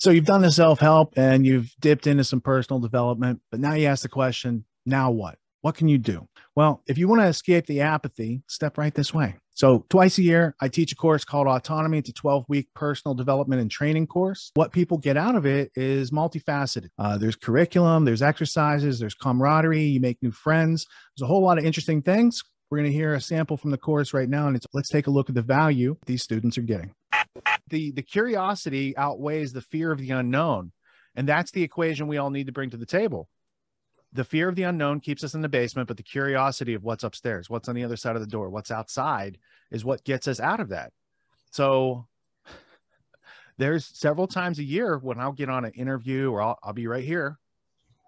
So you've done the self-help and you've dipped into some personal development, but now you ask the question, now what? What can you do? Well, if you want to escape the apathy, step right this way. So twice a year, I teach a course called AUTONOMY. It's a 12-week personal development and training course. What people get out of it is multifaceted. There's curriculum, there's exercises, there's camaraderie, you make new friends. There's a whole lot of interesting things. We're going to hear a sample from the course right now, and let's take a look at the value these students are getting. The curiosity outweighs the fear of the unknown. And that's the equation we all need to bring to the table. The fear of the unknown keeps us in the basement, but the curiosity of what's upstairs, what's on the other side of the door, what's outside is what gets us out of that. So there's several times a year when I'll get on an interview or I'll be right here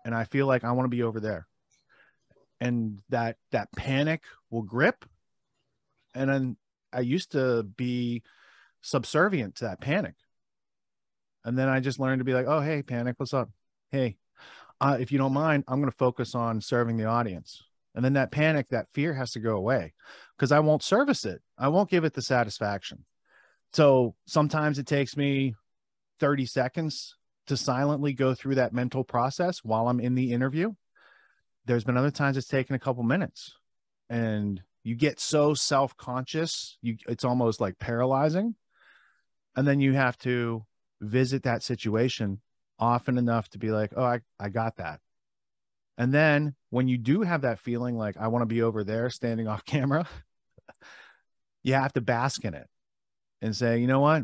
and I feel like I want to be over there. And that panic will grip. And then I used to be subservient to that panic. And then I just learned to be like, oh, hey, panic, what's up? Hey, if you don't mind, I'm going to focus on serving the audience. And then that panic, that fear has to go away because I won't service it. I won't give it the satisfaction. So sometimes it takes me 30 seconds to silently go through that mental process while I'm in the interview. There's been other times it's taken a couple minutes and you get so self-conscious, it's almost like paralyzing. And then you have to visit that situation often enough to be like, oh, I got that. And then when you do have that feeling like I want to be over there standing off camera, you have to bask in it and say, you know what?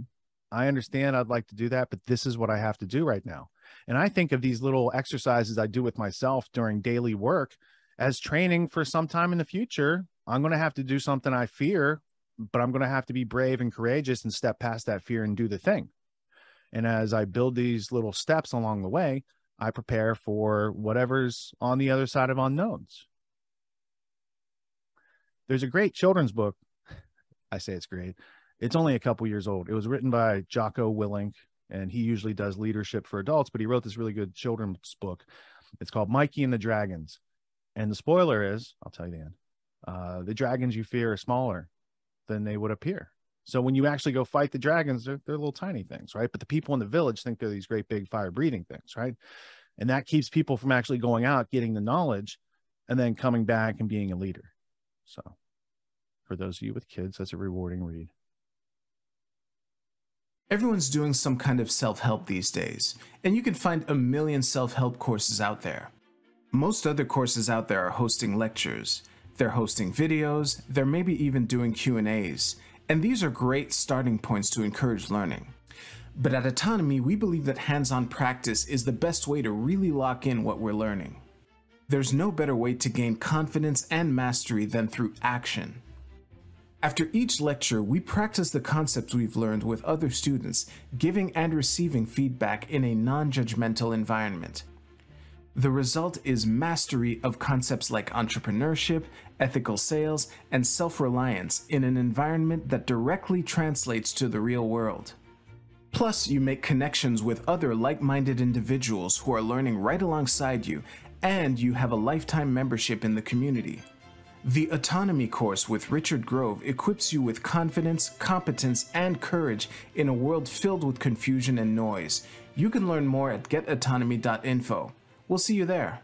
I understand I'd like to do that, but this is what I have to do right now. And I think of these little exercises I do with myself during daily work as training for some time in the future. I'm going to have to do something I fear, but I'm going to have to be brave and courageous and step past that fear and do the thing. And as I build these little steps along the way, I prepare for whatever's on the other side of unknowns. There's a great children's book. I say it's great. It's only a couple years old. It was written by Jocko Willink, and he usually does leadership for adults, but he wrote this really good children's book. It's called Mikey and the Dragons. And the spoiler is, I'll tell you the end, the dragons you fear are smaller than they would appear. So when you actually go fight the dragons, they're little tiny things, right? But the people in the village think they're these great big fire breathing things, right? And that keeps people from actually going out, getting the knowledge, and then coming back and being a leader. So for those of you with kids, that's a rewarding read. Everyone's doing some kind of self-help these days, and you can find a million self-help courses out there. Most other courses out there are hosting lectures. They're hosting videos, they're maybe even doing Q&As. And these are great starting points to encourage learning. But at AUTONOMY, we believe that hands-on practice is the best way to really lock in what we're learning. There's no better way to gain confidence and mastery than through action. After each lecture, we practice the concepts we've learned with other students, giving and receiving feedback in a non-judgmental environment. The result is mastery of concepts like entrepreneurship, ethical sales, and self-reliance in an environment that directly translates to the real world. Plus, you make connections with other like-minded individuals who are learning right alongside you, and you have a lifetime membership in the community. The AUTONOMY course with Richard Grove equips you with confidence, competence, and courage in a world filled with confusion and noise. You can learn more at getautonomy.info. We'll see you there.